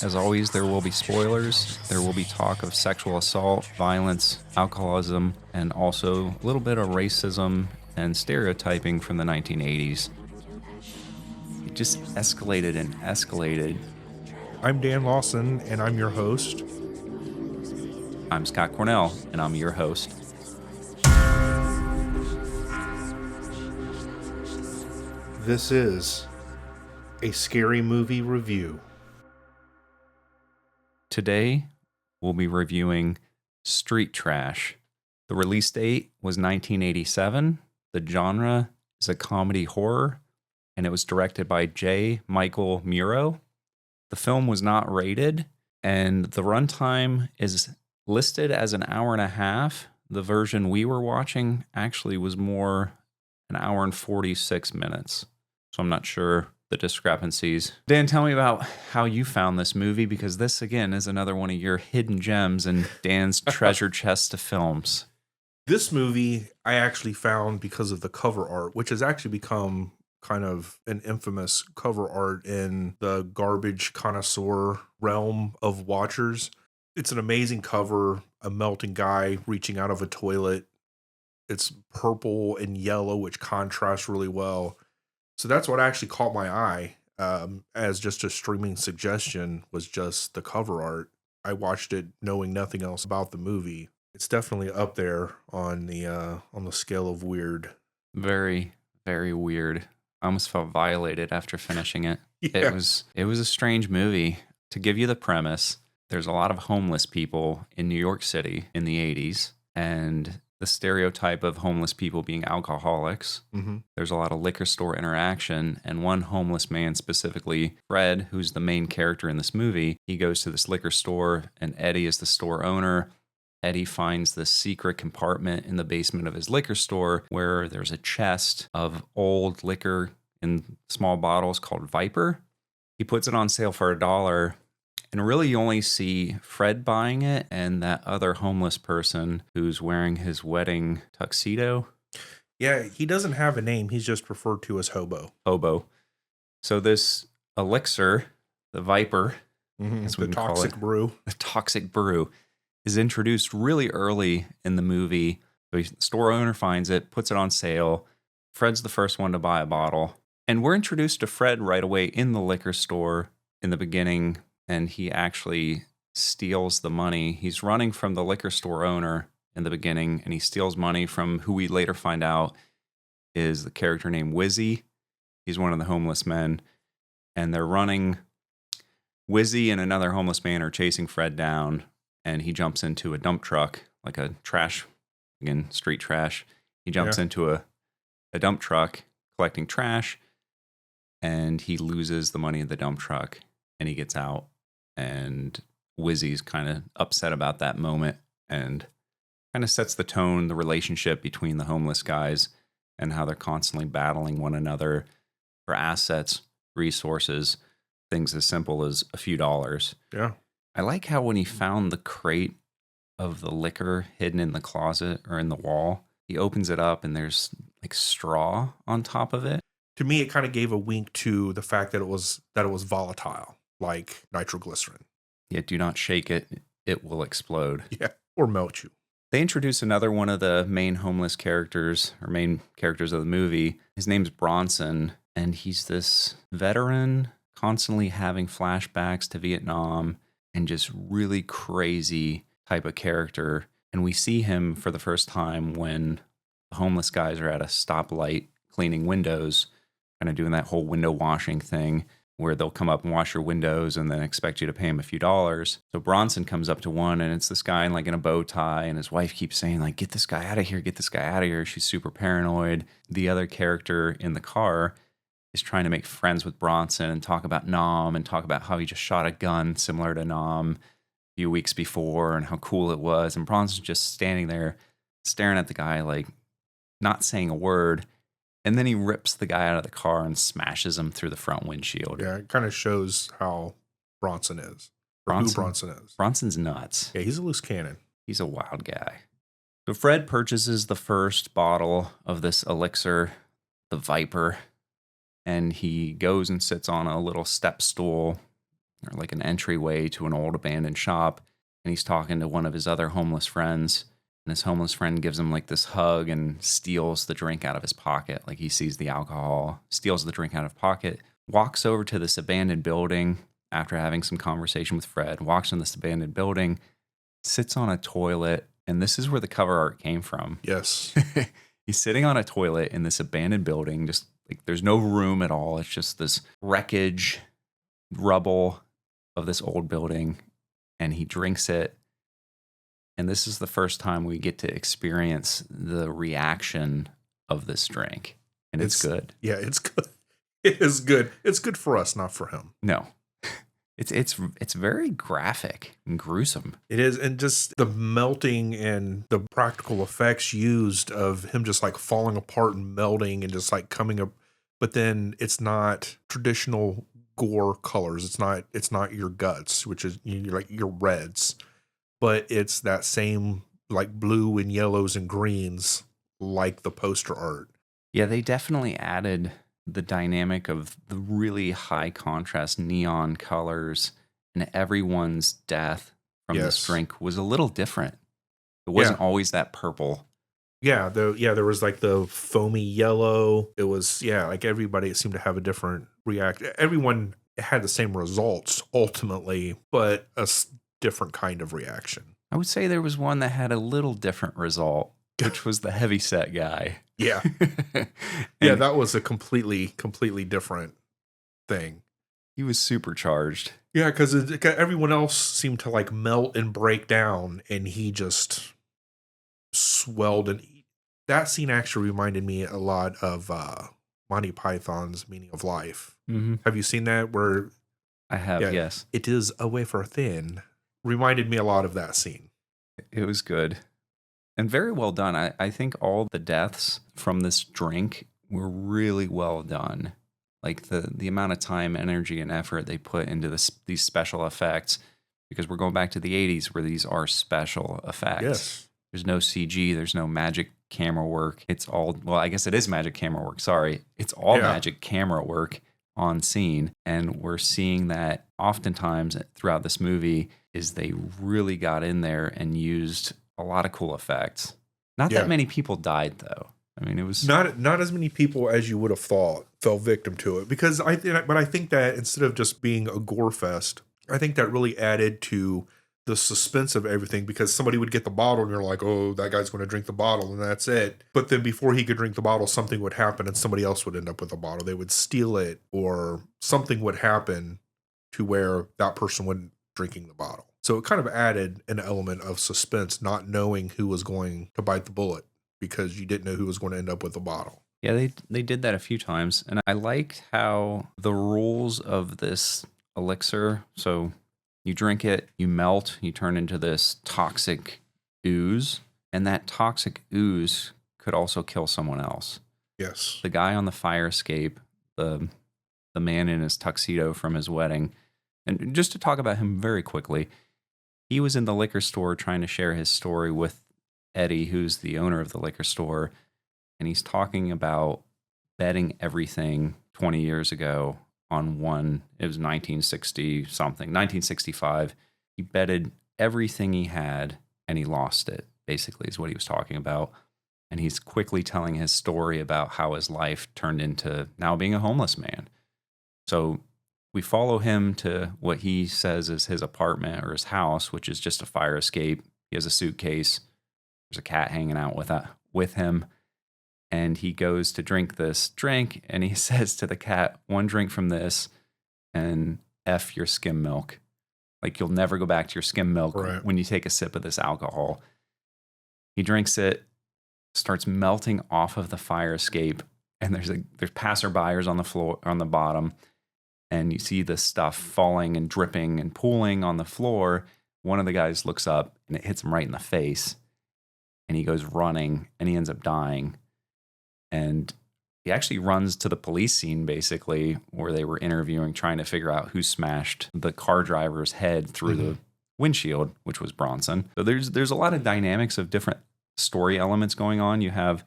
As always, there will be spoilers. There will be talk of sexual assault, violence, alcoholism, and also a little bit of racism and stereotyping from the 1980s. It just escalated and escalated. I'm Dan Lawson, and I'm your host. I'm Scott Cornell, and I'm your host. This is a scary movie review. Today, we'll be reviewing Street Trash. The release date was 1987. The genre is a comedy horror, and it was directed by J. Michael Muro. The film was not rated, and the runtime is listed as an hour and a half. The version we were watching actually was more an hour and 46 minutes. So I'm not sure the discrepancies. Dan, tell me about how you found this movie, because this, again, is another one of your hidden gems in Dan's treasure chest of films. This movie I actually found because of the cover art, which has actually become kind of an infamous cover art in the garbage connoisseur realm of watchers. It's an amazing cover, a melting guy reaching out of a toilet. It's purple and yellow, which contrasts really well. So that's what actually caught my eye as just a streaming suggestion, was just the cover art. I watched it knowing nothing else about the movie. It's definitely up there on the scale of weird. Very, very weird. I almost felt violated after finishing it. Yeah. It was a strange movie. To give you the premise, there's a lot of homeless people in New York City in the 80s, and the stereotype of homeless people being alcoholics. Mm-hmm. There's a lot of liquor store interaction, and one homeless man specifically, Fred, who's the main character in this movie, he goes to this liquor store, and Eddie is the store owner. Eddie finds this secret compartment in the basement of his liquor store where there's a chest of old liquor in small bottles called Viper. He puts it on sale for $1. And really, you only see Fred buying it and that other homeless person who's wearing his wedding tuxedo. Yeah, he doesn't have a name. He's just referred to as Hobo. Hobo. So this elixir, the Viper, as we call it, brew. The toxic brew, is introduced really early in the movie. The store owner finds it, puts it on sale. Fred's the first one to buy a bottle. And we're introduced to Fred right away in the liquor store in the beginning. And he actually steals the money. He's running from the liquor store owner in the beginning, and he steals money from who we later find out is the character named Wizzy. He's one of the homeless men, and they're running. Wizzy and another homeless man are chasing Fred down, and he jumps into a dump truck, like a trash, again, street trash. He jumps into a dump truck collecting trash, and he loses the money in the dump truck, and he gets out. And Wizzy's kind of upset about that moment and kind of sets the tone, the relationship between the homeless guys and how they're constantly battling one another for assets, resources, things as simple as a few dollars. Yeah. I like how when he found the crate of the liquor hidden in the closet or in the wall, he opens it up and there's like straw on top of it. To me, it kind of gave a wink to the fact that it was volatile, like nitroglycerin. Yeah, do not shake it. It will explode. Yeah, or melt you. They introduce another one of the main homeless characters, or main characters of the movie. His name's Bronson, and he's this veteran, constantly having flashbacks to Vietnam, and just really crazy type of character. And we see him for the first time when the homeless guys are at a stoplight cleaning windows, kind of doing that whole window washing thing, where they'll come up and wash your windows and then expect you to pay them a few dollars. So Bronson comes up to one, and it's this guy in a bow tie, and his wife keeps saying, like, get this guy out of here, get this guy out of here. She's super paranoid. The other character in the car is trying to make friends with Bronson and talk about Nam and talk about how he just shot a gun similar to Nam a few weeks before and how cool it was. And Bronson's just standing there staring at the guy, like, not saying a word. And then he rips the guy out of the car and smashes him through the front windshield. Yeah, it kind of shows how Bronson is. Who Bronson is. Bronson's nuts. Yeah, he's a loose cannon. He's a wild guy. So Fred purchases the first bottle of this elixir, the Viper, and he goes and sits on a little step stool or like an entryway to an old abandoned shop, and he's talking to one of his other homeless friends. And his homeless friend gives him like this hug and steals the drink out of his pocket. Like he sees the alcohol, steals the drink out of pocket, walks over to this abandoned building after having some conversation with Fred, walks in this abandoned building, sits on a toilet. And this is where the cover art came from. Yes. He's sitting on a toilet in this abandoned building, just like there's no room at all. It's just this wreckage, rubble of this old building. And he drinks it. And this is the first time we get to experience the reaction of this drink. And it's good. Yeah, it's good. It is good. It's good for us, not for him. No. It's very graphic and gruesome. It is, and just the melting and the practical effects used of him just like falling apart and melting and just like coming up. But then it's not traditional gore colors. It's not your guts, which is like your reds. But it's that same like blue and yellows and greens like the poster art. Yeah, they definitely added the dynamic of the really high contrast neon colors, and everyone's death from this drink was a little different. It wasn't always that purple. Yeah, there was like the foamy yellow. It was like everybody seemed to have a different reaction. Everyone had the same results ultimately, but different kind of reaction. I would say there was one that had a little different result, which was the heavyset guy. Yeah. Yeah, that was a completely different thing. He was supercharged. Yeah, because everyone else seemed to like melt and break down, and he just swelled. And that scene actually reminded me a lot of Monty Python's Meaning of Life. Mm-hmm. Have you seen that? Where I have, yes. It is a wafer thin. Reminded me a lot of that scene. It was good. And very well done. I think all the deaths from this drink were really well done. Like the amount of time, energy, and effort they put into these special effects, because we're going back to the 80s where these are special effects. Yes. There's no CG. There's no magic camera work. It's all, well, I guess it is magic camera work. Sorry. It's all magic camera work on scene. And we're seeing that oftentimes throughout this movie is they really got in there and used a lot of cool effects. Not that many people died, though. I mean, it was not as many people as you would have thought fell victim to it, because I think that instead of just being a gore fest, I think that really added to the suspense of everything, because somebody would get the bottle and you're like, oh, that guy's going to drink the bottle and that's it. But then before he could drink the bottle, something would happen and somebody else would end up with the bottle. They would steal it, or something would happen to where that person wouldn't drinking the bottle. So it kind of added an element of suspense, not knowing who was going to bite the bullet, because you didn't know who was going to end up with the bottle. Yeah, they did that a few times. And I liked how the rules of this elixir, so you drink it, you melt, you turn into this toxic ooze, and that toxic ooze could also kill someone else. Yes. The guy on the fire escape, the man in his tuxedo from his wedding, and just to talk about him very quickly, he was in the liquor store trying to share his story with Eddie, who's the owner of the liquor store, and he's talking about betting everything 20 years ago on one. It was 1965. He betted everything he had and he lost it, basically, is what he was talking about. And he's quickly telling his story about how his life turned into now being a homeless man. So we follow him to what he says is his apartment or his house, which is just a fire escape. He has a suitcase. There's a cat hanging out with him. And he goes to drink this drink, and he says to the cat, one drink from this and F your skim milk. Like, you'll never go back to your skim milk when you take a sip of this alcohol. He drinks it, starts melting off of the fire escape, and there's passerbyers on the floor, on the bottom, and you see this stuff falling and dripping and pooling on the floor. One of the guys looks up, and it hits him right in the face, and he goes running, and he ends up dying. And he actually runs to the police scene, basically, where they were interviewing, trying to figure out who smashed the car driver's head through the windshield, which was Bronson. So there's a lot of dynamics of different story elements going on. You have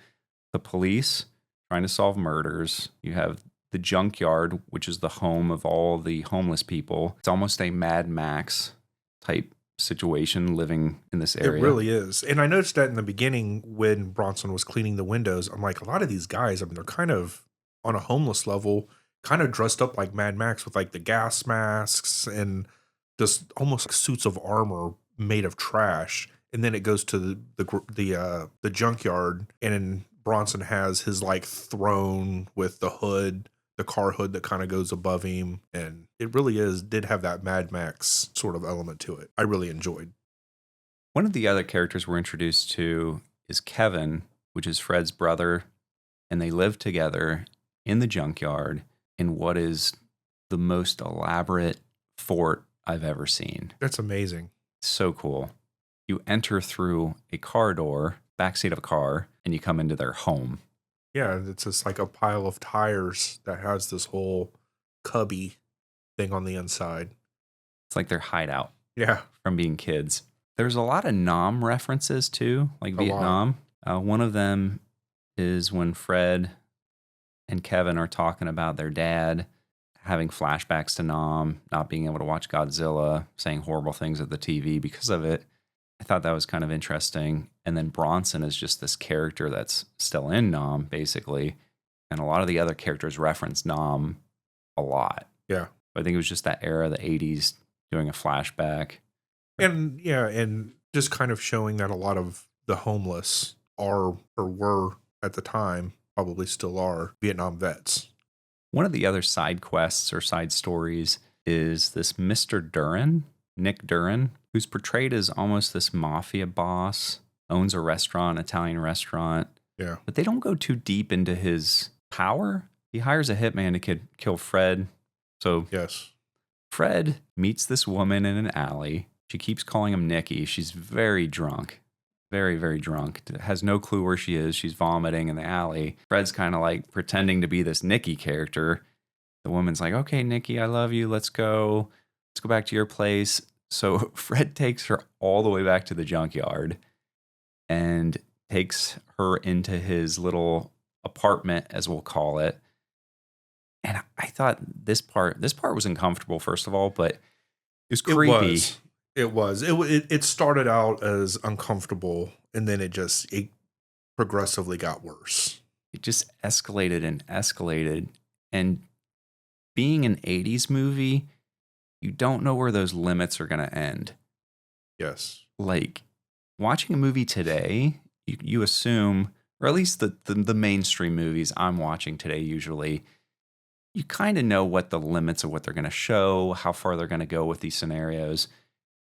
the police trying to solve murders. You have the junkyard, which is the home of all the homeless people. It's almost a Mad Max type situation living in this area. It really is. And I noticed that in the beginning when Bronson was cleaning the windows, I'm like, a lot of these guys, I mean, they're kind of on a homeless level, kind of dressed up like Mad Max with like the gas masks and just almost like suits of armor made of trash. And then it goes to the junkyard, and Bronson has his like throne with the hood, the car hood that kind of goes above him, and it really did have that Mad Max sort of element to it. I really enjoyed. One of the other characters we're introduced to is Kevin, which is Fred's brother, and they live together in the junkyard in what is the most elaborate fort I've ever seen. That's amazing. So cool. You enter through a car door, backseat of a car, and you come into their home. Yeah, it's just like a pile of tires that has this whole cubby thing on the inside. It's like their hideout. Yeah. From being kids. There's a lot of Nam references too, like Vietnam. One of them is when Fred and Kevin are talking about their dad having flashbacks to Nam, not being able to watch Godzilla, saying horrible things at the TV because of it. I thought that was kind of interesting. And then Bronson is just this character that's still in Nam, basically. And a lot of the other characters reference Nam a lot. Yeah. I think it was just that era, the 80s, doing a flashback. And yeah, and just kind of showing that a lot of the homeless are or were at the time, probably still are, Vietnam vets. One of the other side quests or side stories is this Mr. Duran, Nick Duran, who's portrayed as almost this mafia boss, owns a restaurant, Italian restaurant. Yeah. But they don't go too deep into his power. He hires a hitman to kill Fred. So yes, Fred meets this woman in an alley. She keeps calling him Nikki. She's very drunk. Very, very drunk. Has no clue where she is. She's vomiting in the alley. Fred's kind of like pretending to be this Nikki character. The woman's like, okay, Nikki, I love you. Let's go. Let's go back to your place. So Fred takes her all the way back to the junkyard and takes her into his little apartment, as we'll call it. And I thought this part was uncomfortable, first of all, but it was creepy. It was. It started out as uncomfortable, and then it progressively got worse. It just escalated and escalated. And being an 80s movie, you don't know where those limits are going to end. Yes. Like, watching a movie today, you assume, or at least the mainstream movies I'm watching today usually, you kind of know what the limits of what they're going to show, how far they're going to go with these scenarios.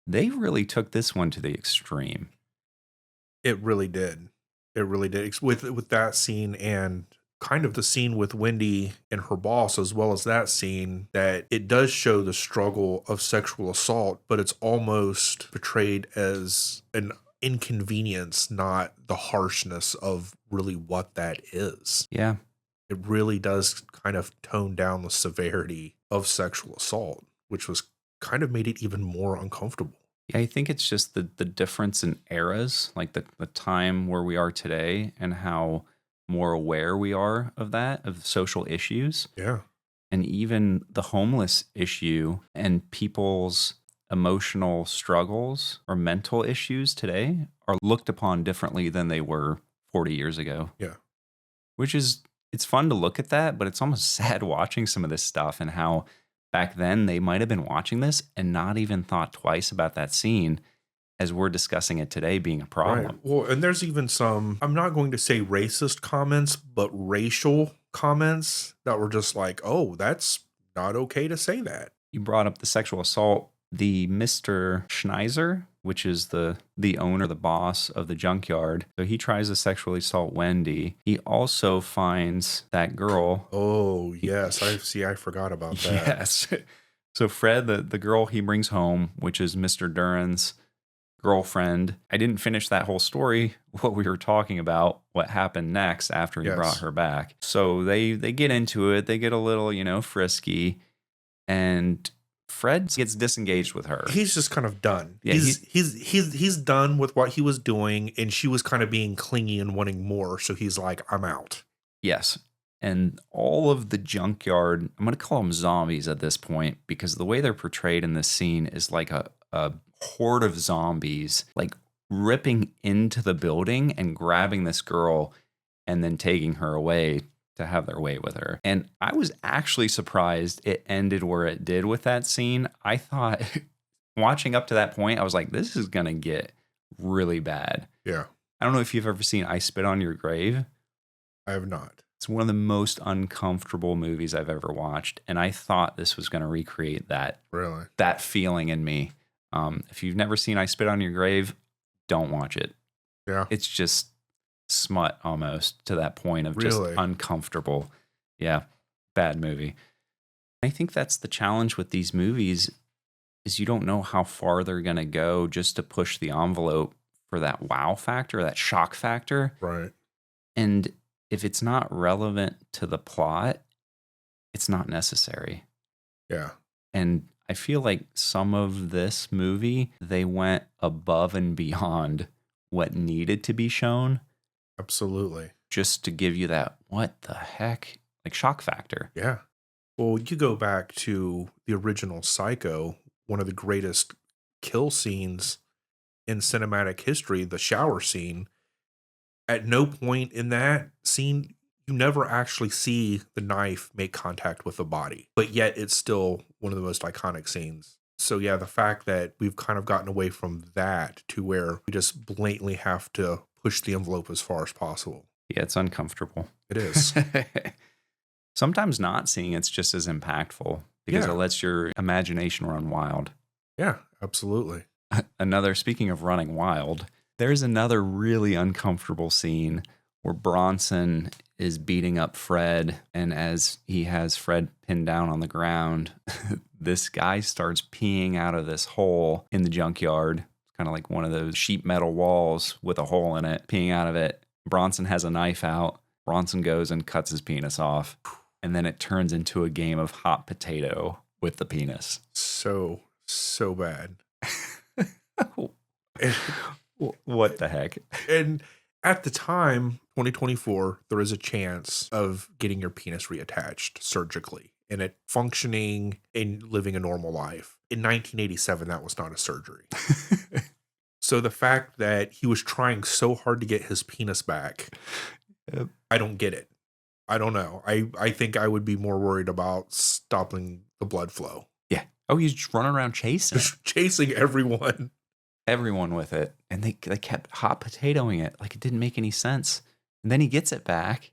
They really took this one to the extreme. It really did. It really did. With that scene and kind of the scene with Wendy and her boss, as well as that scene, that it does show the struggle of sexual assault, but it's almost portrayed as an inconvenience, not the harshness of really what that is. Yeah. It really does kind of tone down the severity of sexual assault, which was kind of made it even more uncomfortable. Yeah, I think it's just the difference in eras, like the time where we are today and how more aware we are of that, of social issues. Yeah. And even the homeless issue and people's emotional struggles or mental issues today are looked upon differently than they were 40 years ago. Yeah. Which is, it's fun to look at that, but it's almost sad watching some of this stuff and how back then they might have been watching this and not even thought twice about that scene as we're discussing it today being a problem. Right. Well, and there's even some, I'm not going to say racist comments, but racial comments that were just like, oh, that's not okay to say that. You brought up the sexual assault. The Mr. Schneiser, which is the owner, the boss of the junkyard. So he tries to sexually assault Wendy. He also finds that girl. Oh, yes. I forgot about that. Yes. So Fred, the girl he brings home, which is Mr. Duran's girlfriend. I didn't finish that whole story, what we were talking about, what happened next after he brought her back. So they get into it. They get a little, frisky. And Fred gets disengaged with her. He's just kind of done. Yeah, he's done with what he was doing, and she was kind of being clingy and wanting more. So he's like, I'm out. Yes. And all of the junkyard, I'm going to call them zombies at this point because the way they're portrayed in this scene is like a horde of zombies, like ripping into the building and grabbing this girl and then taking her away to have their way with her. And I was actually surprised it ended where it did with that scene. I thought, watching up to that point, I was like, this is going to get really bad. Yeah. I don't know if you've ever seen I Spit on Your Grave. I have not. It's one of the most uncomfortable movies I've ever watched, and I thought this was going to recreate that feeling in me. If you've never seen I Spit on Your Grave, don't watch it. Yeah. It's just smut almost to that point of just uncomfortable. Yeah, bad movie. I think that's the challenge with these movies is you don't know how far they're going to go just to push the envelope for that wow factor, that shock factor. Right. And if it's not relevant to the plot, it's not necessary. Yeah. And I feel like some of this movie, they went above and beyond what needed to be shown. Absolutely. Just to give you that, what the heck, like shock factor. Yeah. Well, you go back to the original Psycho, one of the greatest kill scenes in cinematic history, the shower scene. At no point in that scene, you never actually see the knife make contact with the body, but yet it's still one of the most iconic scenes. So yeah, the fact that we've kind of gotten away from that to where we just blatantly have to push the envelope as far as possible. Yeah, it's uncomfortable. It is. Sometimes not seeing it's just as impactful because it lets your imagination run wild. Yeah, absolutely. Speaking of running wild, there's another really uncomfortable scene where Bronson is beating up Fred, and as he has Fred pinned down on the ground, this guy starts peeing out of this hole in the junkyard. It's kind of like one of those sheet metal walls with a hole in it, peeing out of it. Bronson has a knife out. Bronson goes and cuts his penis off, and then it turns into a game of hot potato with the penis. So bad. What the heck? And at the time, 2024, there is a chance of getting your penis reattached surgically and it functioning and living a normal life. In 1987, that was not a surgery. So the fact that he was trying so hard to get his penis back, I don't get it. I don't know. I think I would be more worried about stopping the blood flow. Yeah. Oh, he's just running around chasing. Just chasing everyone. Everyone with it. And they kept hot potatoing it like it didn't make any sense. And then he gets it back.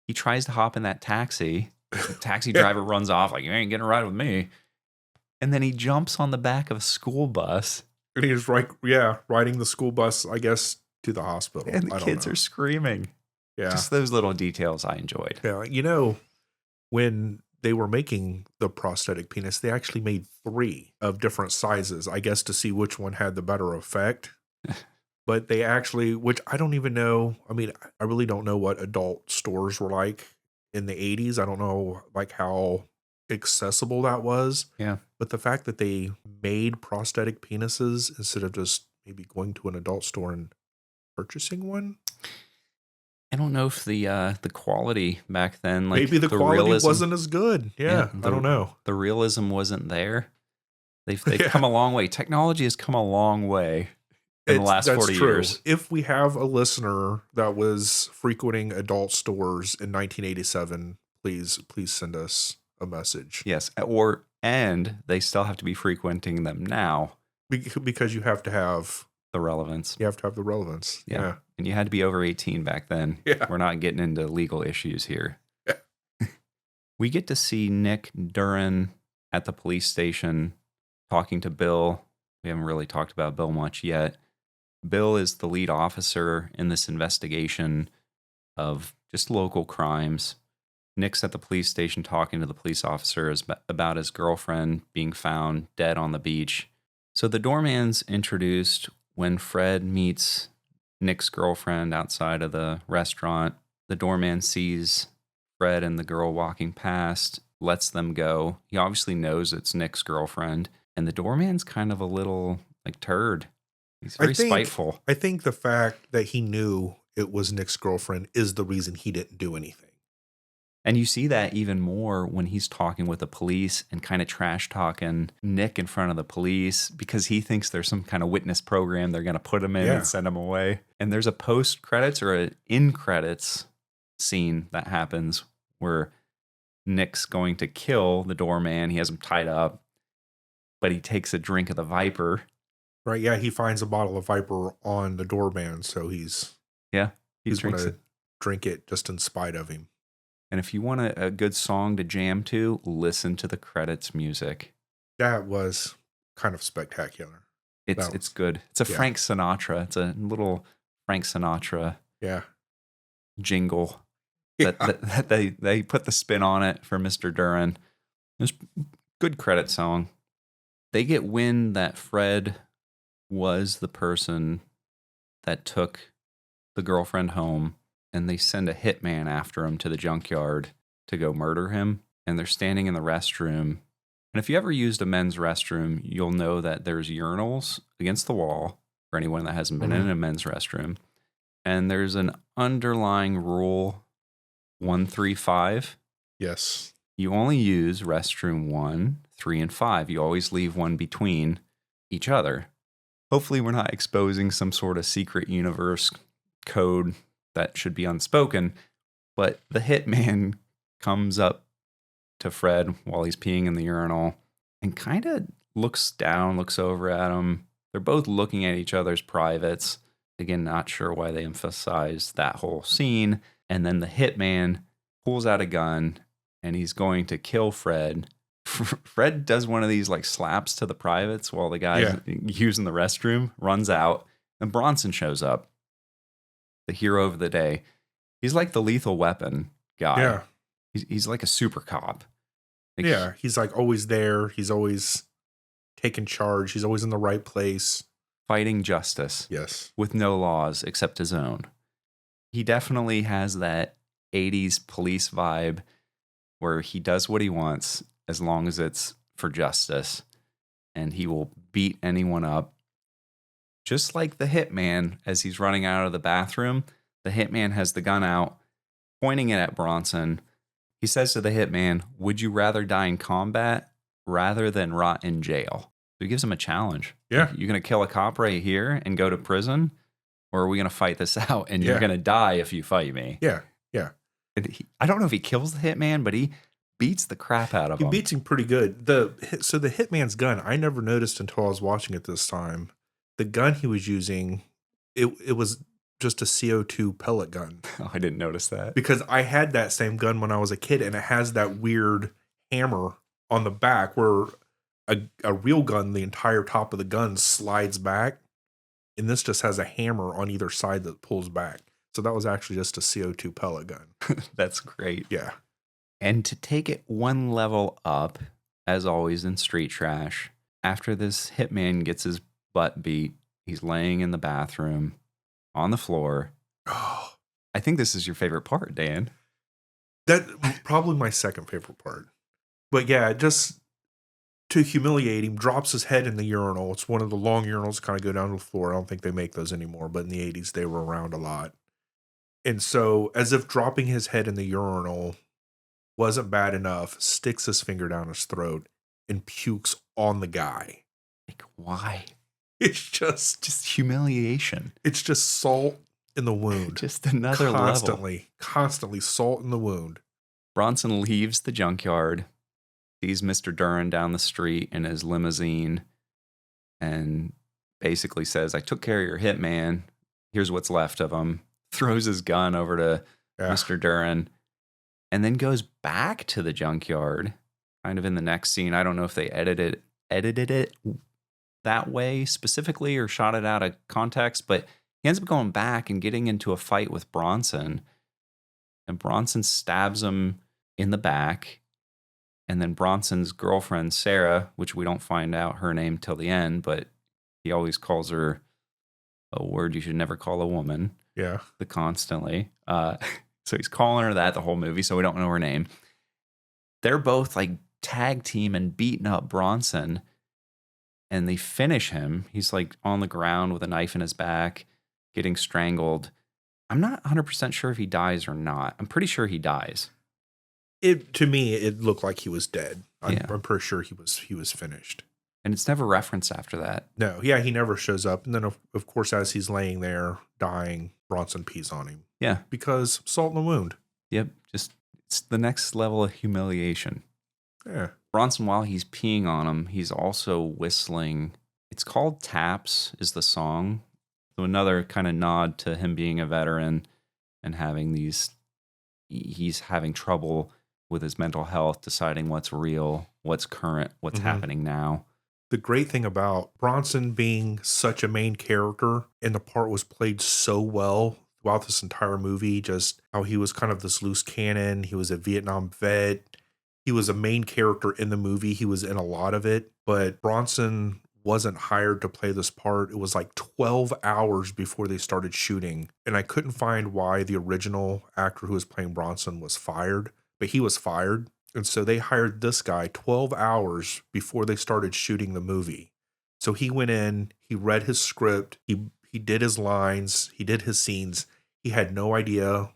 He tries to hop in that taxi. The taxi driver runs off like, you ain't getting a ride with me. And then he jumps on the back of a school bus. And he's riding the school bus, I guess, to the hospital. And the kids are screaming. Yeah. Just those little details I enjoyed. Yeah. You know, when they were making the prosthetic penis, they actually made 3 of different sizes, I guess, to see which one had the better effect. But they actually, which I don't even know. I mean, I really don't know what adult stores were like in the 80s. I don't know like how accessible that was. Yeah. But the fact that they made prosthetic penises instead of just maybe going to an adult store and purchasing one. I don't know if the quality back then, like maybe the quality realism, wasn't as good. Yeah, I don't know. The realism wasn't there. They've come a long way. Technology has come a long way in the last 40 years. If we have a listener that was frequenting adult stores in 1987, please send us a message. Yes, and they still have to be frequenting them now because you have to have the relevance. You have to have the relevance. Yeah. And you had to be over 18 back then. Yeah. We're not getting into legal issues here. Yeah. We get to see Nick Duran at the police station talking to Bill. We haven't really talked about Bill much yet. Bill is the lead officer in this investigation of just local crimes. Nick's at the police station talking to the police officer about his girlfriend being found dead on the beach. So the doorman's introduced when Fred meets Nick's girlfriend outside of the restaurant. The doorman sees Fred and the girl walking past, lets them go. He obviously knows it's Nick's girlfriend, and the doorman's kind of a little like turd. He's very spiteful. I think the fact that he knew it was Nick's girlfriend is the reason he didn't do anything. And you see that even more when he's talking with the police and kind of trash talking Nick in front of the police because he thinks there's some kind of witness program they're going to put him in and send him away. And there's a post credits or an in credits scene that happens where Nick's going to kill the doorman. He has him tied up, but he takes a drink of the Viper. Right. Yeah. He finds a bottle of Viper on the doorman. So he's going to drink it just in spite of him. And if you want a good song to jam to, listen to the credits music. That was kind of spectacular. It's good. It's a Frank Sinatra. It's a little Frank Sinatra jingle that they put the spin on it for Mr. Duran. It's a good credit song. They get wind that Fred was the person that took the girlfriend home, and they send a hitman after him to the junkyard to go murder him. And they're standing in the restroom. And if you ever used a men's restroom, you'll know that there's urinals against the wall for anyone that hasn't been in a men's restroom. And there's an underlying rule 135. Yes. You only use restroom 1, 3, and 5. You always leave one between each other. Hopefully we're not exposing some sort of secret universe code that should be unspoken, but the hitman comes up to Fred while he's peeing in the urinal and kind of looks over at him. They're both looking at each other's privates. Again, not sure why they emphasize that whole scene. And then the hitman pulls out a gun and he's going to kill Fred. Fred does one of these like slaps to the privates while the guy's using the restroom, runs out, and Bronson shows up. The hero of the day. He's like the Lethal Weapon guy. Yeah. He's like a super cop. Like, he's like always there. He's always taking charge. He's always in the right place. Fighting justice. Yes. With no laws except his own. He definitely has that 80s police vibe where he does what he wants as long as it's for justice. And he will beat anyone up. Just like the hitman, as he's running out of the bathroom, the hitman has the gun out, pointing it at Bronson. He says to the hitman, "Would you rather die in combat rather than rot in jail?" So he gives him a challenge. Yeah. You're going to kill a cop right here and go to prison? Or are we going to fight this out and you're going to die if you fight me? Yeah. Yeah. I don't know if he kills the hitman, but he beats the crap out of him. He beats him pretty good. So the hitman's gun, I never noticed until I was watching it this time. The gun he was using, it was just a CO2 pellet gun. Oh, I didn't notice that. Because I had that same gun when I was a kid, and it has that weird hammer on the back where a real gun, the entire top of the gun slides back. And this just has a hammer on either side that pulls back. So that was actually just a CO2 pellet gun. That's great. Yeah. And to take it one level up, as always in Street Trash, after this hitman gets his butt beat, he's laying in the bathroom on the floor. Oh, I think this is your favorite part, Dan. that probably my second favorite part. But yeah, just to humiliate him, drops his head in the urinal. It's one of the long urinals that kind of go down to the floor. I don't think they make those anymore, but in the 80s they were around a lot. And so, as if dropping his head in the urinal wasn't bad enough, sticks his finger down his throat and pukes on the guy. Like, why? It's just humiliation. It's just salt in the wound. Just another level. Constantly salt in the wound. Bronson leaves the junkyard, sees Mr. Duran down the street in his limousine, and basically says, "I took care of your hitman. Here's what's left of him." Throws his gun over to Mr. Duran, and then goes back to the junkyard, kind of in the next scene. I don't know if they edited it that way specifically or shot it out of context, but he ends up going back and getting into a fight with Bronson, and Bronson stabs him in the back. And then Bronson's girlfriend, Sarah, which we don't find out her name till the end, but he always calls her a word you should never call a woman. Yeah. Constantly. So he's calling her that the whole movie, so we don't know her name. They're both like tag team and beating up Bronson, and they finish him. He's like on the ground with a knife in his back, getting strangled. I'm not 100% sure if he dies or not. I'm pretty sure he dies. It to me, it looked like he was dead. Yeah. I'm pretty sure he was finished. And it's never referenced after that. No, yeah, he never shows up. And then of course, as he's laying there dying, Bronson pees on him Yeah. because salt in the wound. Yep. Just it's the next level of humiliation. Yeah. Bronson, while he's peeing on him, he's also whistling. It's called Taps, is the song. So another kind of nod to him being a veteran and having he's having trouble with his mental health, deciding what's real, what's current, what's happening now. The great thing about Bronson being such a main character, and the part was played so well throughout this entire movie, just how he was kind of this loose cannon. He was a Vietnam vet. He was a main character in the movie. He was in a lot of it, but Bronson wasn't hired to play this part. It was like 12 hours before they started shooting. And I couldn't find why the original actor who was playing Bronson was fired, but he was fired. And so they hired this guy 12 hours before they started shooting the movie. So he went in, he read his script, he did his lines, he did his scenes. He had no idea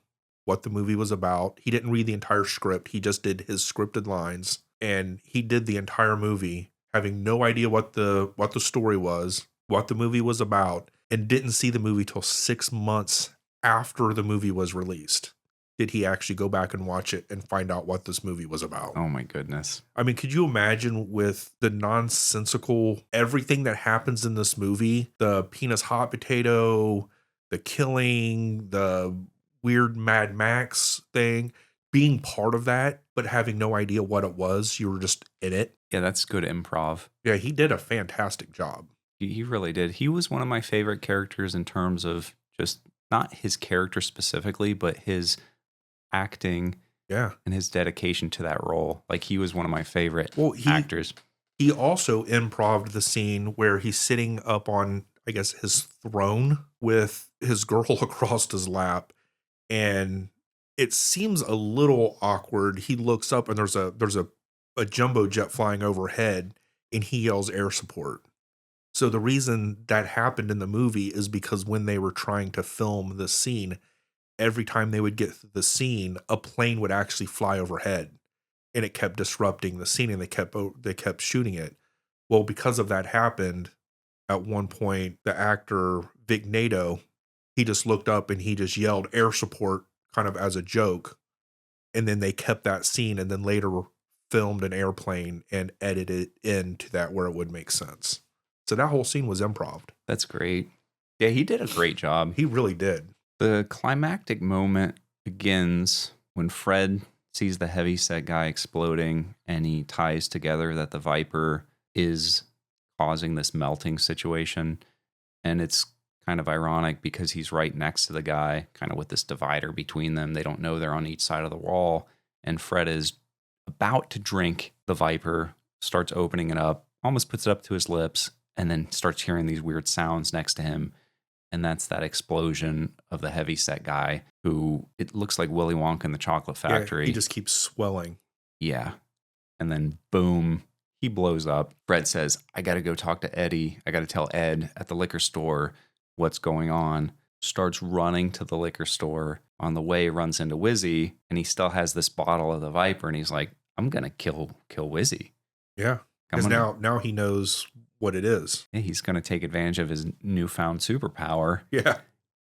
what the movie was about. He didn't read the entire script. He just did his scripted lines, and he did the entire movie having no idea what the story was, what the movie was about, and didn't see the movie till 6 months after the movie was released. Did he actually go back and watch it and find out what this movie was about? Oh my goodness. I mean, could you imagine with the nonsensical everything that happens in this movie, the penis hot potato, the killing, the weird Mad Max thing, being part of that, but having no idea what it was. You were just in it. Yeah, that's good improv. Yeah, he did a fantastic job. He really did. He was one of my favorite characters in terms of just not his character specifically, but his acting Yeah. and his dedication to that role. Like he was one of my favorite actors. He also improv'd the scene where he's sitting up on, I guess, his throne with his girl across his lap, and it seems a little awkward. He looks up and there's a jumbo jet flying overhead, and he yells air support. So the reason that happened in the movie is because when they were trying to film the scene, every time they would get through the scene, a plane would actually fly overhead, and it kept disrupting the scene, and they kept shooting it. Well, because of that happened, at one point, the actor Vic Nato, he just looked up and he just yelled air support kind of as a joke. And then they kept that scene and then later filmed an airplane and edited it into that where it would make sense. So that whole scene was improv. That's great. Yeah, he did a great job. He really did. The climactic moment begins when Fred sees the heavyset guy exploding, and he ties together that the Viper is causing this melting situation. And it's kind of ironic because he's right next to the guy, kind of with this divider between them. They don't know they're on each side of the wall. And Fred is about to drink the Viper, starts opening it up, almost puts it up to his lips, and then starts hearing these weird sounds next to him. And that's that explosion of the heavyset guy who it looks like Willy Wonka in the Chocolate Factory. Yeah, he just keeps swelling. Yeah. And then boom, he blows up. Fred says, I got to go talk to Eddie. I got to tell Ed at the liquor store what's going on. Starts running to the liquor store. On the way, runs into Wizzy, and he still has this bottle of the Viper, and he's like, I'm going to kill Wizzy. Yeah. Because now he knows what it is. Yeah, he's going to take advantage of his newfound superpower. Yeah.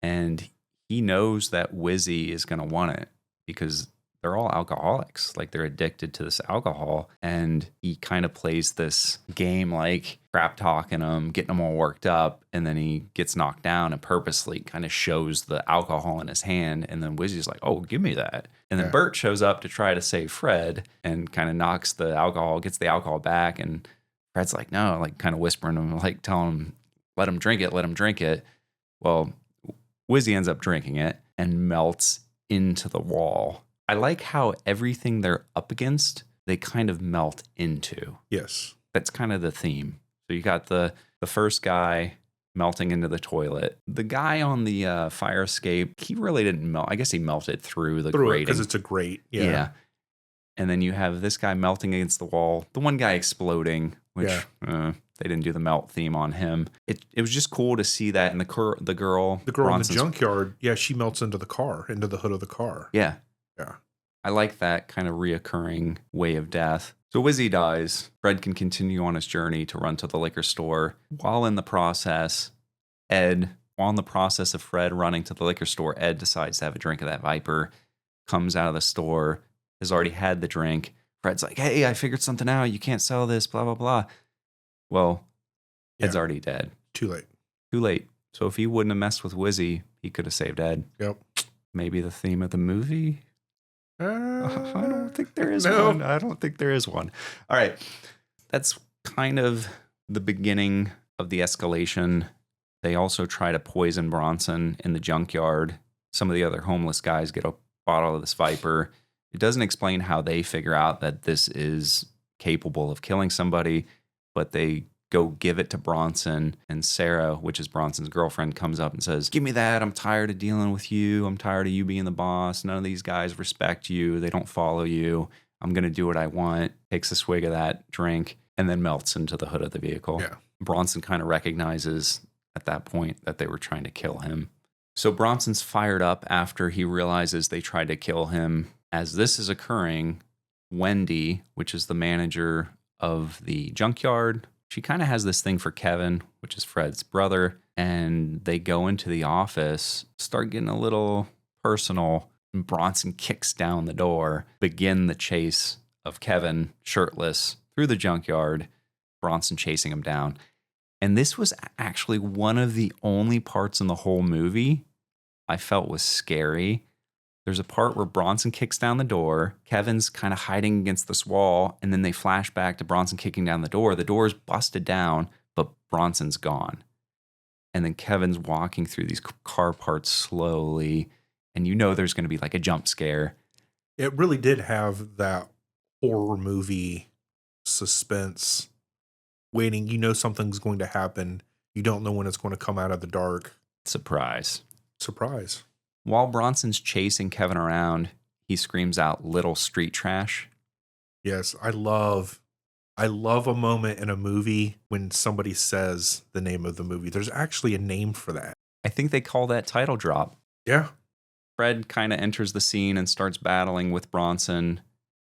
And he knows that Wizzy is going to want it because they're all alcoholics. Like they're addicted to this alcohol. And he kind of plays this game like crap talking them, getting them all worked up. And then he gets knocked down and purposely kind of shows the alcohol in his hand. And then Wizzy's like, oh, give me that. And then Bert shows up to try to save Fred and kind of knocks the alcohol, gets the alcohol back. And Fred's like, no, like kind of whispering to him, like telling him, let him drink it, let him drink it. Well, Wizzy ends up drinking it and melts into the wall. I like how everything they're up against, they kind of melt into. Yes. That's kind of the theme. So you got the first guy melting into the toilet. The guy on the fire escape, he really didn't melt. I guess he melted through the grating. Because it's a grate. Yeah. And then you have this guy melting against the wall. The one guy exploding, which they didn't do the melt theme on him. It was just cool to see that. And the girl in the junkyard, she melts into the car, into the hood of the car. Yeah. Yeah. I like that kind of reoccurring way of death. So Wizzy dies. Fred can continue on his journey to run to the liquor store. While in the process of Fred running to the liquor store, Ed decides to have a drink of that Viper, comes out of the store, has already had the drink. Fred's like, hey, I figured something out. You can't sell this, blah, blah, blah. Well, Ed's already dead. Too late. Too late. So if he wouldn't have messed with Wizzy, he could have saved Ed. Yep. Maybe the theme of the movie? I don't think there is no. one. I don't think there is one. All right. That's kind of the beginning of the escalation. They also try to poison Bronson in the junkyard. Some of the other homeless guys get a bottle of this Viper. It doesn't explain how they figure out that this is capable of killing somebody, but they go give it to Bronson, and Sarah, which is Bronson's girlfriend, comes up and says, give me that. I'm tired of dealing with you. I'm tired of you being the boss. None of these guys respect you. They don't follow you. I'm going to do what I want. Takes a swig of that drink and then melts into the hood of the vehicle. Yeah. Bronson kind of recognizes at that point that they were trying to kill him. So Bronson's fired up after he realizes they tried to kill him. As this is occurring, Wendy, which is the manager of the junkyard, she kind of has this thing for Kevin, which is Fred's brother, and they go into the office, start getting a little personal, and Bronson kicks down the door, begin the chase of Kevin shirtless through the junkyard, Bronson chasing him down. And this was actually one of the only parts in the whole movie I felt was scary. There's a part where Bronson kicks down the door. Kevin's kind of hiding against this wall. And then they flash back to Bronson kicking down the door. The door is busted down, but Bronson's gone. And then Kevin's walking through these car parts slowly. And you know there's going to be like a jump scare. It really did have that horror movie suspense waiting. You know something's going to happen. You don't know when it's going to come out of the dark. Surprise. While Bronson's chasing Kevin around, he screams out little street trash. Yes, I love a moment in a movie when somebody says the name of the movie. There's actually a name for that. I think they call that title drop. Yeah. Fred kind of enters the scene and starts battling with Bronson.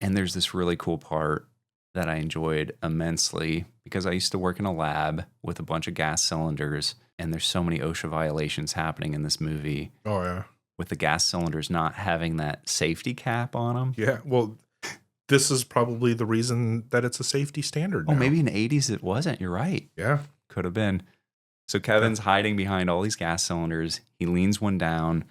And there's this really cool part that I enjoyed immensely because I used to work in a lab with a bunch of gas cylinders. And there's so many OSHA violations happening in this movie. Oh, yeah. With the gas cylinders not having that safety cap on them. Yeah, well, this is probably the reason that it's a safety standard now. Oh, maybe in the 80s it wasn't. You're right. Yeah. Could have been. So Kevin's hiding behind all these gas cylinders. He leans one down,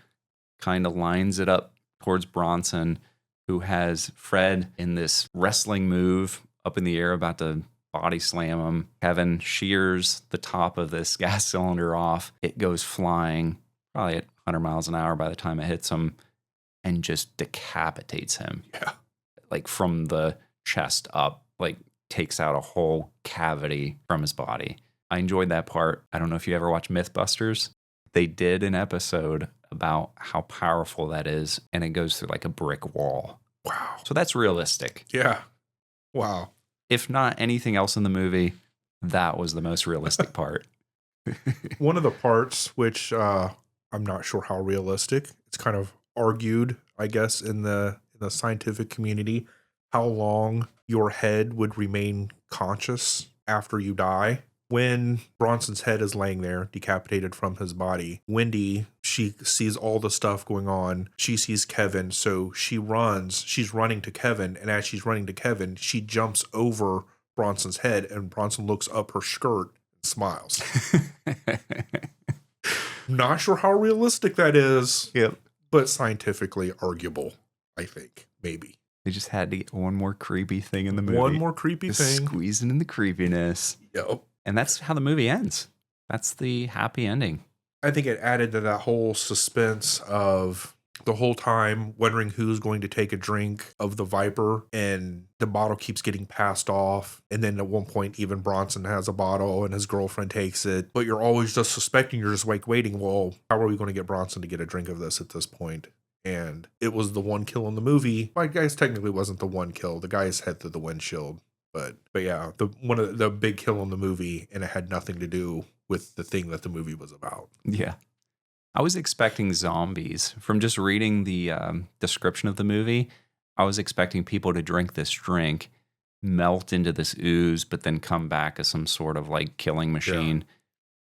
kind of lines it up towards Bronson, who has Fred in this wrestling move up in the air about to body slam him. Kevin shears the top of this gas cylinder off. It goes flying, probably at 100 miles an hour by the time it hits him, and just decapitates him. Yeah. Like from the chest up, like takes out a whole cavity from his body. I enjoyed that part. I don't know if you ever watch Mythbusters. They did an episode about how powerful that is, and it goes through like a brick wall. Wow. So that's realistic. Yeah. Wow. If not anything else in the movie, that was the most realistic part. One of the parts, which I'm not sure how realistic, it's kind of argued, I guess, in the scientific community, how long your head would remain conscious after you die. When Bronson's head is laying there, decapitated from his body, Wendy, she sees all the stuff going on. She sees Kevin, so she runs. She's running to Kevin, and as she's running to Kevin, she jumps over Bronson's head, and Bronson looks up her skirt and smiles. Not sure how realistic that is. Yep. But scientifically arguable, I think, maybe. They just had to get one more creepy thing in the movie. One more creepy thing. Squeezing in the creepiness. Yep. And that's how the movie ends. That's the happy ending. I think it added to that whole suspense of the whole time wondering who's going to take a drink of the Viper, and the bottle keeps getting passed off. And then at one point, even Bronson has a bottle and his girlfriend takes it. But you're always just suspecting, you're just like waiting, well, how are we going to get Bronson to get a drink of this at this point? And it was the one kill in the movie. Well, I guess technically wasn't the one kill. The guy's head through the windshield. But yeah, one of the big kill in the movie, and it had nothing to do with the thing that the movie was about. Yeah. I was expecting zombies from just reading the description of the movie. I was expecting people to drink this drink, melt into this ooze, but then come back as some sort of like killing machine.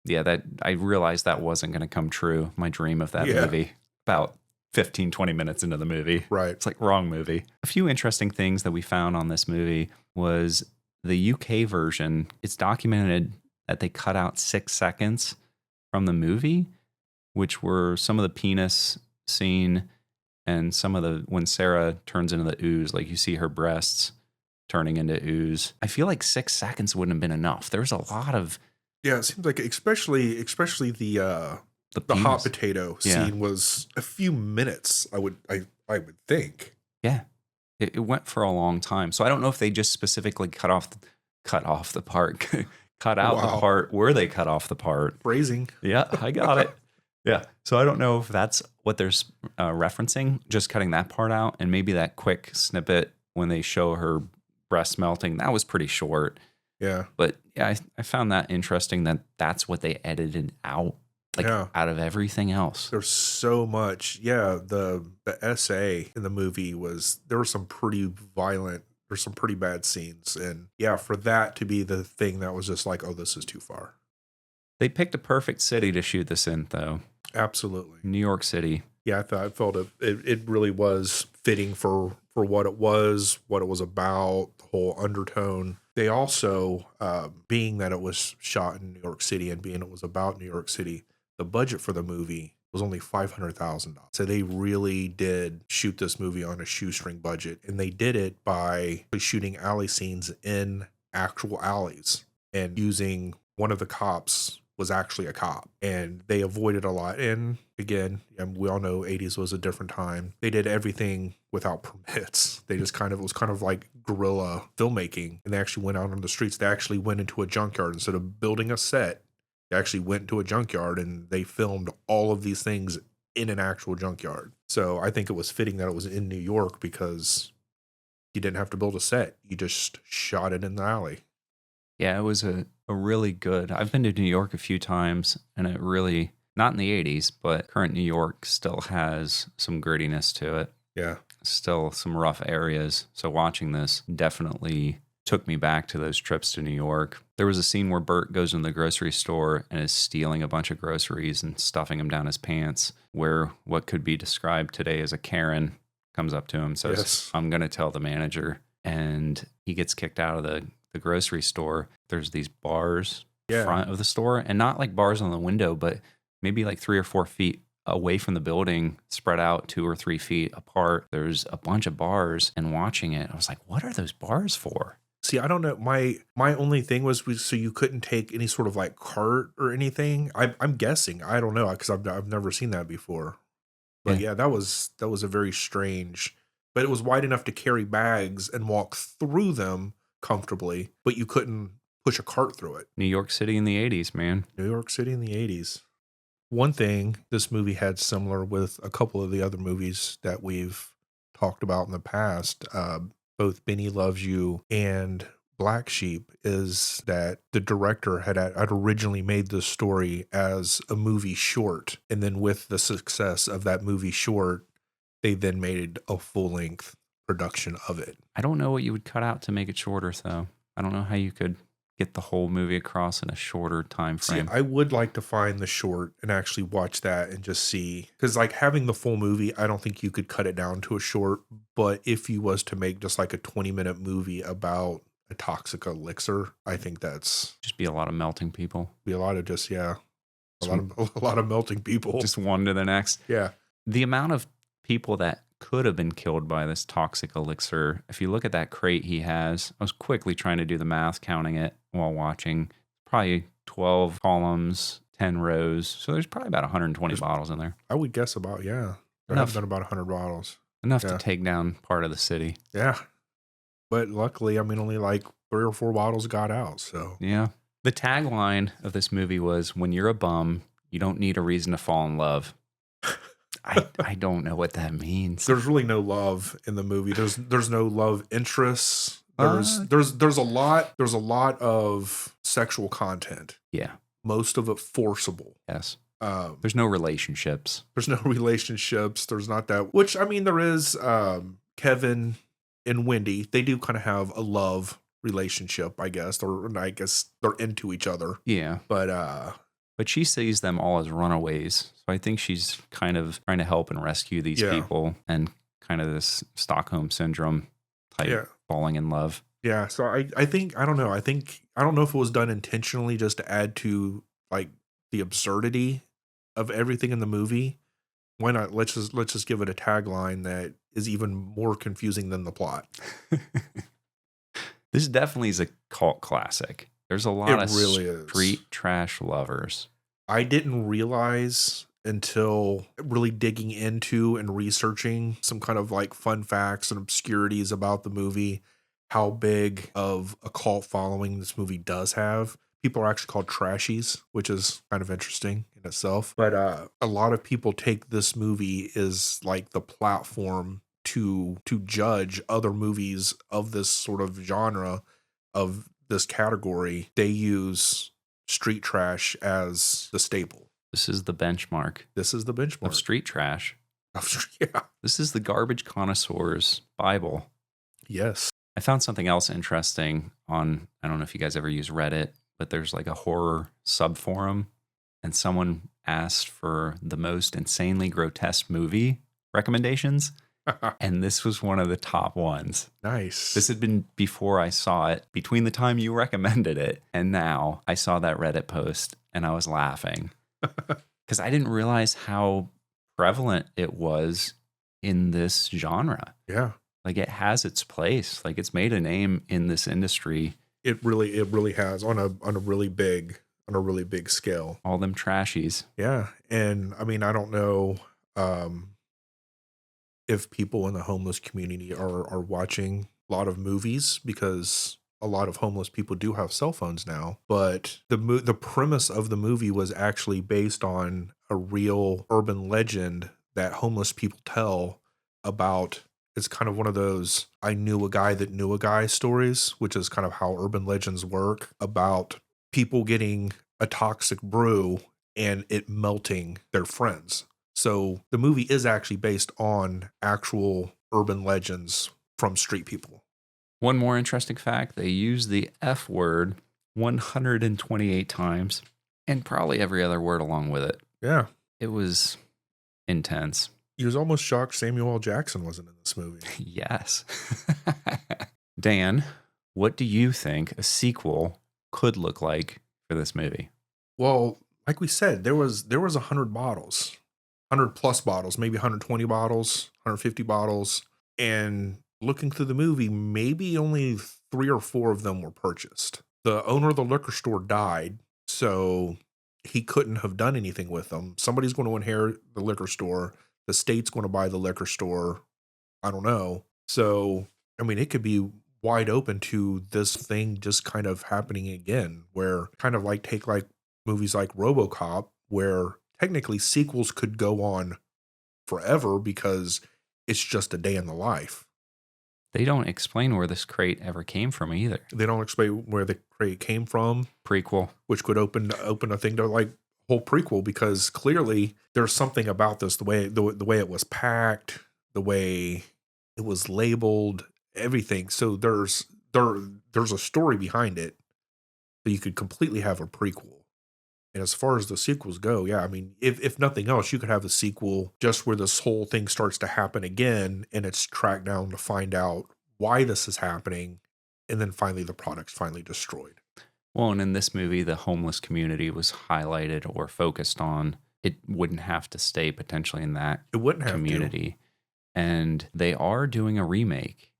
Yeah, that I realized that wasn't going to come true. My dream of that movie. About 15, 20 minutes into the movie. Right. It's like wrong movie. A few interesting things that we found on this movie was the UK version. It's documented that they cut out 6 seconds from the movie, which were some of the penis scene and some of the when Sarah turns into the ooze, like you see her breasts turning into ooze. I feel like 6 seconds wouldn't have been enough. There's a lot of it seems like especially the hot potato scene was a few minutes. I would think. Yeah, it went for a long time. So I don't know if they just specifically cut off the part, cut out the part where they cut off the part. Phrasing. Yeah, I got it. Yeah. So I don't know if that's what they're referencing, just cutting that part out, and maybe that quick snippet when they show her breast melting. That was pretty short. Yeah. But yeah, I found that interesting that that's what they edited out, out of everything else. There's so much. Yeah. The essay in the movie there were some pretty violent, there's some pretty bad scenes. And yeah, for that to be the thing that was just like, oh, this is too far. They picked a perfect city to shoot this in, though. Absolutely. New York City. Yeah, I felt it really was fitting for what it was about, the whole undertone. They also, being that it was shot in New York City and being it was about New York City, the budget for the movie was only $500,000. So they really did shoot this movie on a shoestring budget. And they did it by shooting alley scenes in actual alleys and using one of the cops was actually a cop, and they avoided a lot. And again, we all know 80s was a different time. They did everything without permits. They just it was kind of like guerrilla filmmaking, and they actually went out on the streets. They actually went into a junkyard instead of building a set. They actually went into a junkyard and they filmed all of these things in an actual junkyard. So I think it was fitting that it was in New York because you didn't have to build a set. You just shot it in the alley. Yeah, it was a really good. I've been to New York a few times, and it really, not in the 80s, but current New York still has some grittiness to it. Yeah. Still some rough areas. So watching this definitely took me back to those trips to New York. There was a scene where Bert goes in the grocery store and is stealing a bunch of groceries and stuffing them down his pants, where what could be described today as a Karen comes up to him, says, yes, I'm going to tell the manager. And he gets kicked out of the grocery store. There's these bars in front of the store, and not like bars on the window, but maybe like 3 or 4 feet away from the building, spread out 2 or 3 feet apart. There's a bunch of bars, and watching it, I was like, what are those bars for? See, I don't know. My only thing was so you couldn't take any sort of like cart or anything. I'm guessing. I don't know because I've never seen that before. But yeah, that was a very strange. But it was wide enough to carry bags and walk through them comfortably, but you couldn't push a cart through it. New York City in the 80s, man. New York City in the 80s. One thing this movie had similar with a couple of the other movies that we've talked about in the past, both Benny Loves You and Black Sheep, is that the director had originally made this story as a movie short, and then with the success of that movie short, they then made a full-length production of it. I don't know what you would cut out to make it shorter, though. I don't know how you could get the whole movie across in a shorter time frame. See, I would like to find the short and actually watch that and just see, because like having the full movie, I don't think you could cut it down to a short. But if you was to make just like a 20-minute movie about a toxic elixir, I think that's just be a lot of melting people. Be a lot of a lot of melting people. Just one to the next. Yeah. The amount of people that could have been killed by this toxic elixir. If you look at that crate he has, I was quickly trying to do the math, counting it while watching. Probably 12 columns, 10 rows. So there's probably about 120 bottles in there. I would guess about, yeah. There have been about 100 bottles. Enough to take down part of the city. Yeah. But luckily, I mean, only like 3 or 4 bottles got out. So yeah. The tagline of this movie was, when you're a bum, you don't need a reason to fall in love. I don't know what that means. There's really no love in the movie. There's no love interests. There's a lot of sexual content. Yeah. Most of it forcible. Yes. There's no relationships. There's no relationships. There's not that, which I mean there is Kevin and Wendy, they do kind of have a love relationship, I guess, or I guess they're into each other. Yeah. But she sees them all as runaways. So I think she's kind of trying to help and rescue these Yeah. people, and kind of this Stockholm syndrome type falling in love. Yeah. So I think, I don't know. I don't know if it was done intentionally just to add to like the absurdity of everything in the movie. Why not? Let's just give it a tagline that is even more confusing than the plot. This definitely is a cult classic. There's a lot of street trash lovers. I didn't realize until really digging into and researching some kind of like fun facts and obscurities about the movie, how big of a cult following this movie does have. People are actually called trashies, which is kind of interesting in itself. But a lot of people take this movie as like the platform to judge other movies of this sort of genre, of this category. They use street trash as the staple. This is the benchmark. Of street trash. Yeah. This is the garbage connoisseur's Bible. Yes. I found something else interesting on, I don't know if you guys ever use Reddit, but there's like a horror subforum, and someone asked for the most insanely grotesque movie recommendations. And this was one of the top ones. Nice. This had been before I saw it. Between the time you recommended it and now, I saw that Reddit post and I was laughing because I didn't realize how prevalent it was in this genre. Yeah. Like, it has its place. Like, it's made a name in this industry. It really has on a really big scale. All them trashies. Yeah. And I mean, I don't know if people in the homeless community are watching a lot of movies, because a lot of homeless people do have cell phones now. But the premise of the movie was actually based on a real urban legend that homeless people tell about. It's kind of one of those I knew a guy that knew a guy stories, which is kind of how urban legends work, about people getting a toxic brew and it melting their friends. So the movie is actually based on actual urban legends from street people. One more interesting fact, they use the F word 128 times, and probably every other word along with it. Yeah. It was intense. He was almost shocked Samuel L. Jackson wasn't in this movie. Yes. Dan, what do you think a sequel could look like for this movie? Well, like we said, there was 100 bottles. 100 plus bottles, maybe 120 bottles, 150 bottles. And looking through the movie, maybe only 3 or 4 of them were purchased. The owner of the liquor store died, so he couldn't have done anything with them. Somebody's going to inherit the liquor store. The state's going to buy the liquor store. I don't know. So, I mean, it could be wide open to this thing just kind of happening again, where kind of like take like movies like RoboCop, where technically sequels could go on forever because it's just a day in the life. They don't explain where this crate ever came from either. They don't explain where the crate came from. Prequel. Which could open a thing to like whole prequel, because clearly there's something about this, the way it was packed, the way it was labeled, everything. So there's a story behind it that you could completely have a prequel. And as far as the sequels go, yeah, I mean, if nothing else, you could have a sequel just where this whole thing starts to happen again, and it's tracked down to find out why this is happening, and then finally the product's finally destroyed. Well, and in this movie, the homeless community was highlighted or focused on. It wouldn't have to stay potentially in that community. And they are doing a remake.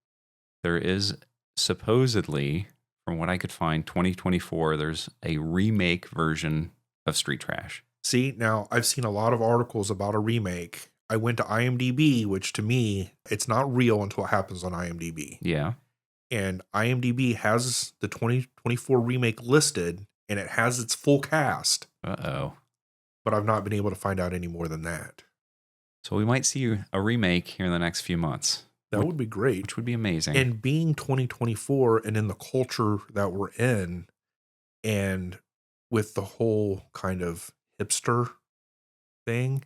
There is supposedly, from what I could find, 2024, there's a remake version of Street Trash. See, now I've seen a lot of articles about a remake. I went to IMDb, which to me, it's not real until it happens on IMDb. Yeah. And IMDb has the 2024 remake listed, and it has its full cast. Uh-oh. But I've not been able to find out any more than that. So we might see a remake here in the next few months. That would be great. Which would be amazing. And being 2024 and in the culture that we're in, and with the whole kind of hipster thing,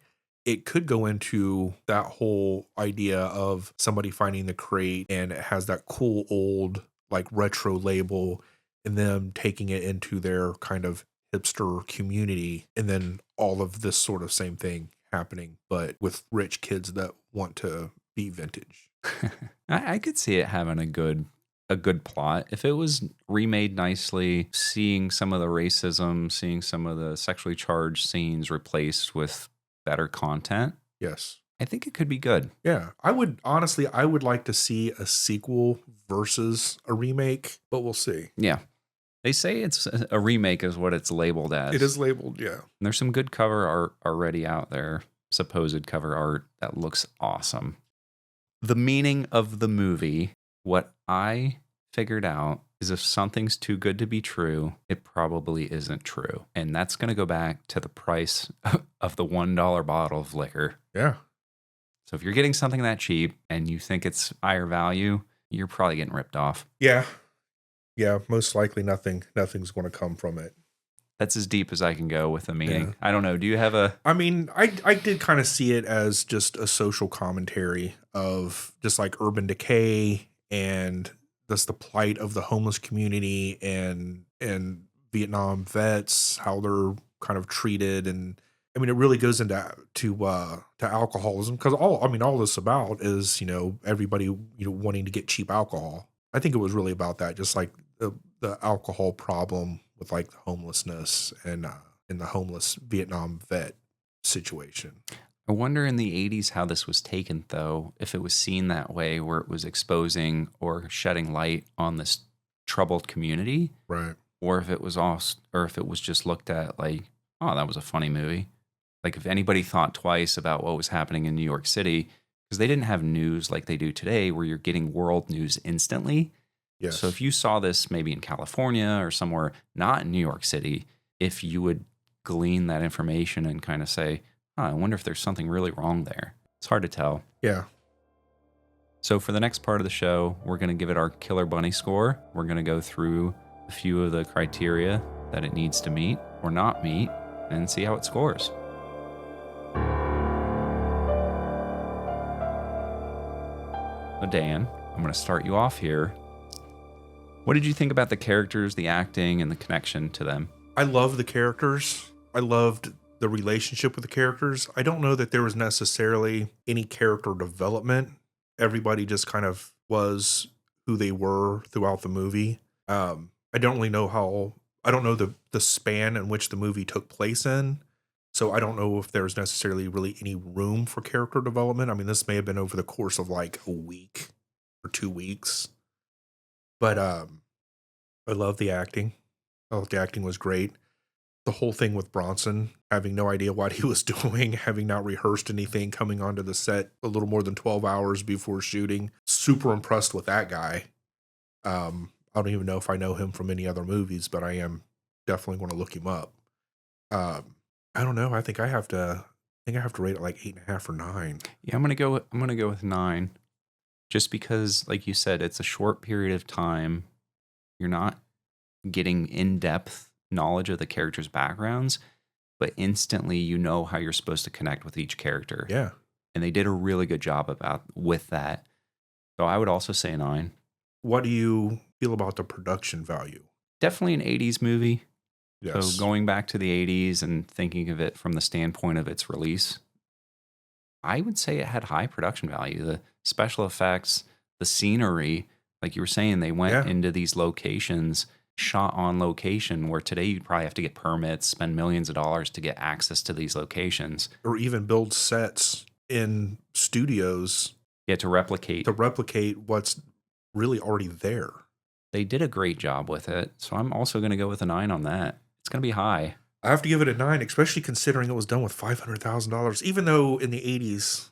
it could go into that whole idea of somebody finding the crate and it has that cool old like retro label and them taking it into their kind of hipster community, and then all of this sort of same thing happening, but with rich kids that want to be vintage. I could see it having a good plot if it was remade nicely, seeing some of the racism, seeing some of the sexually charged scenes replaced with better content. Yes. I think it could be good. Yeah. I would like to see a sequel versus a remake, but we'll see. Yeah. They say it's a remake is what it's labeled as. It is labeled, yeah. And there's some good cover art already out there, supposed cover art that looks awesome. The meaning of the movie, what I figured out is if something's too good to be true, it probably isn't true. And that's going to go back to the price of the $1 bottle of liquor. Yeah. So if you're getting something that cheap and you think it's higher value, you're probably getting ripped off. Yeah. Yeah, most likely nothing's going to come from it. That's as deep as I can go with the meaning. Yeah. I don't know. Do you have a... I mean, I did kind of see it as just a social commentary of just like urban decay and just the plight of the homeless community and Vietnam vets, how they're kind of treated. And I mean, it really goes into to alcoholism, because all this about is, everybody, wanting to get cheap alcohol. I think it was really about that, just like the alcohol problem with like the homelessness and in the homeless Vietnam vet situation. I wonder in the 80s how this was taken, though, if it was seen that way, where it was exposing or shedding light on this troubled community, right? Or if it was just looked at like, oh, that was a funny movie. Like if anybody thought twice about what was happening in New York City, because they didn't have news like they do today, where you're getting world news instantly. Yes. So if you saw this maybe in California or somewhere not in New York City, if you would glean that information and kind of say, oh, I wonder if there's something really wrong there. It's hard to tell. Yeah. So for the next part of the show, we're going to give it our Killer Bunny score. We're going to go through a few of the criteria that it needs to meet or not meet and see how it scores. So Dan, I'm going to start you off here. What did you think about the characters, the acting, and the connection to them? I love the characters. I loved the relationship with the characters. I don't know that there was necessarily any character development. Everybody just kind of was who they were throughout the movie. I don't really know I don't know the span in which the movie took place in. So I don't know if there's necessarily really any room for character development. I mean, this may have been over the course of like a week or 2 weeks. But I love the acting. I thought the acting was great. The whole thing with Bronson, having no idea what he was doing, having not rehearsed anything, coming onto the set a little more than 12 hours before shooting. Super impressed with that guy. I don't even know if I know him from any other movies, but I am definitely going to look him up. I don't know. I think I have to rate it like 8.5 or 9. Yeah, I'm gonna go with 9. Just because, like you said, it's a short period of time. You're not getting in-depth knowledge of the characters' backgrounds, but instantly you know how you're supposed to connect with each character. Yeah. And they did a really good job with that. So I would also say 9. What do you feel about the production value? Definitely an 80s movie. Yes. So going back to the 80s and thinking of it from the standpoint of its release, I would say it had high production value. The special effects, the scenery, like you were saying, they went into these locations, shot on location, where today you'd probably have to get permits, spend millions of dollars to get access to these locations. Or even build sets in studios. Yeah, to replicate what's really already there. They did a great job with it. So I'm also going to go with a 9 on that. It's going to be high. I have to give it a 9, especially considering it was done with $500,000. Even though in the 80s,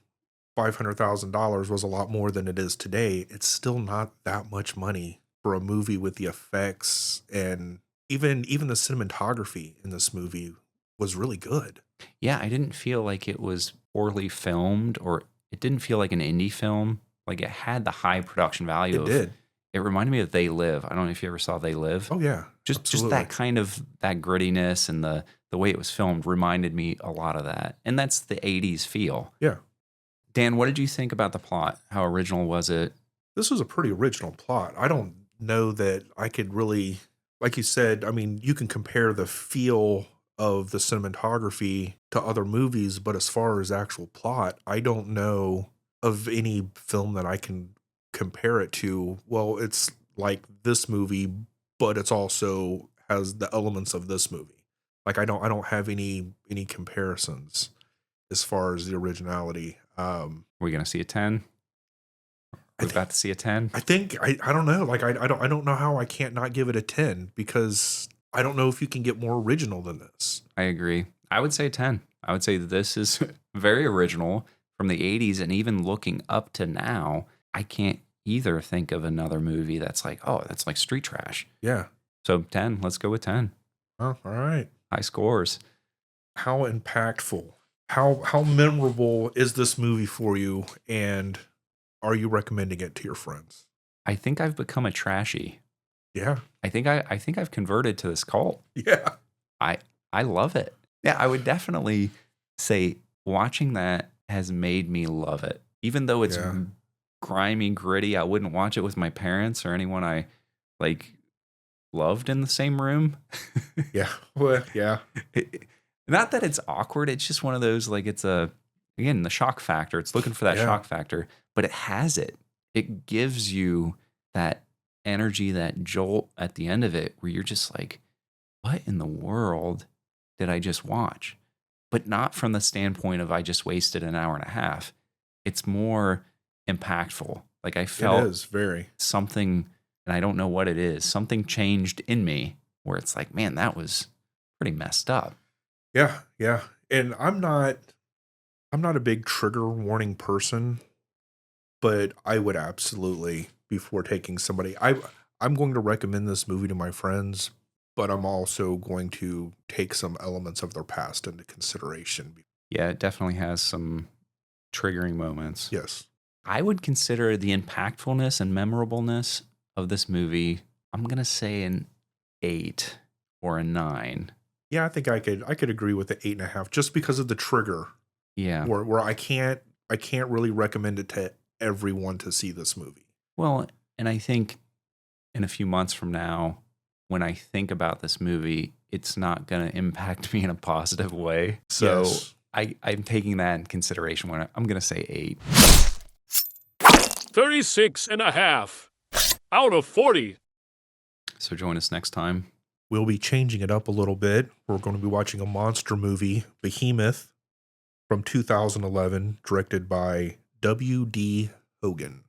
$500,000 was a lot more than it is today, it's still not that much money for a movie with the effects, and even the cinematography in this movie was really good. Yeah, I didn't feel like it was poorly filmed, or it didn't feel like an indie film. Like it had the high production value. It did. It reminded me of They Live. I don't know if you ever saw They Live. Oh yeah. Just that kind of that grittiness and the the way it was filmed reminded me a lot of that. And that's the 80s feel. Yeah. Dan, what did you think about the plot? How original was it? This was a pretty original plot. I don't know that I could really, like you said, I mean, you can compare the feel of the cinematography to other movies, but as far as actual plot, I don't know of any film that I can compare it to. Well, it's like this movie, but it's also has the elements of this movie. Like I don't have any comparisons as far as the originality. Are we going to see a 10? We're about to see a 10? I think I don't know. Like I don't know how I can't not give it a 10 because I don't know if you can get more original than this. I agree. I would say 10. I would say this is very original from the 80s, and even looking up to now, I can't either think of another movie that's like, oh, that's like street trash. Yeah. So 10, let's go with 10. Oh, all right. High scores. How impactful, how memorable is this movie for you, and are you recommending it to your friends? I think I've become a trashy. Yeah. I think I've converted to this cult. Yeah. I love it. Yeah, I would definitely say watching that has made me love it. Even though it's grimy, gritty, I wouldn't watch it with my parents or anyone I like loved in the same room. Yeah. Well, yeah. Not that it's awkward. It's just one of those, like, it's again, the shock factor. It's looking for that shock factor, but it has it. It gives you that energy, that jolt at the end of it where you're just like, what in the world did I just watch? But not from the standpoint of I just wasted an hour and a half. It's more impactful. Like I felt it is very something, and I don't know what it is. Something changed in me where it's like, man, that was pretty messed up. Yeah, yeah. And I'm not a big trigger warning person, but I would absolutely, before taking somebody, I'm going to recommend this movie to my friends, but I'm also going to take some elements of their past into consideration. Yeah, it definitely has some triggering moments. Yes. I would consider the impactfulness and memorableness of this movie, I'm going to say an 8 or a 9. Yeah, I think I could agree with the 8.5 just because of the trigger. Yeah. Where I can't really recommend it to everyone to see this movie. Well, and I think in a few months from now, when I think about this movie, it's not going to impact me in a positive way. So yes. I'm taking that in consideration when I'm going to say 8. 36.5 out of 40. So join us next time. We'll be changing it up a little bit. We're going to be watching a monster movie, Behemoth, from 2011, directed by W.D. Hogan.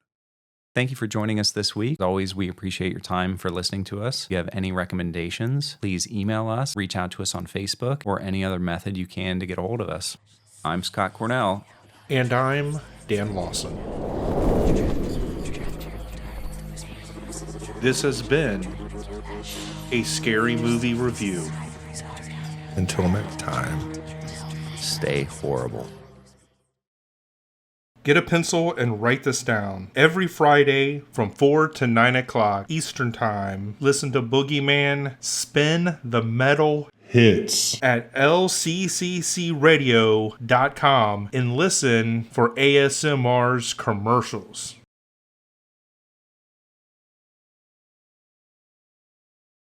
Thank you for joining us this week. As always, we appreciate your time for listening to us. If you have any recommendations, please email us, reach out to us on Facebook, or any other method you can to get a hold of us. I'm Scott Cornell. And I'm Dan Lawson. This has been a Scary Movie Review. Until next time, stay horrible. Get a pencil and write this down. Every Friday from 4 to 9 o'clock Eastern Time, listen to Boogeyman Spin the Metal Hits at lcccradio.com and listen for ASMR's commercials.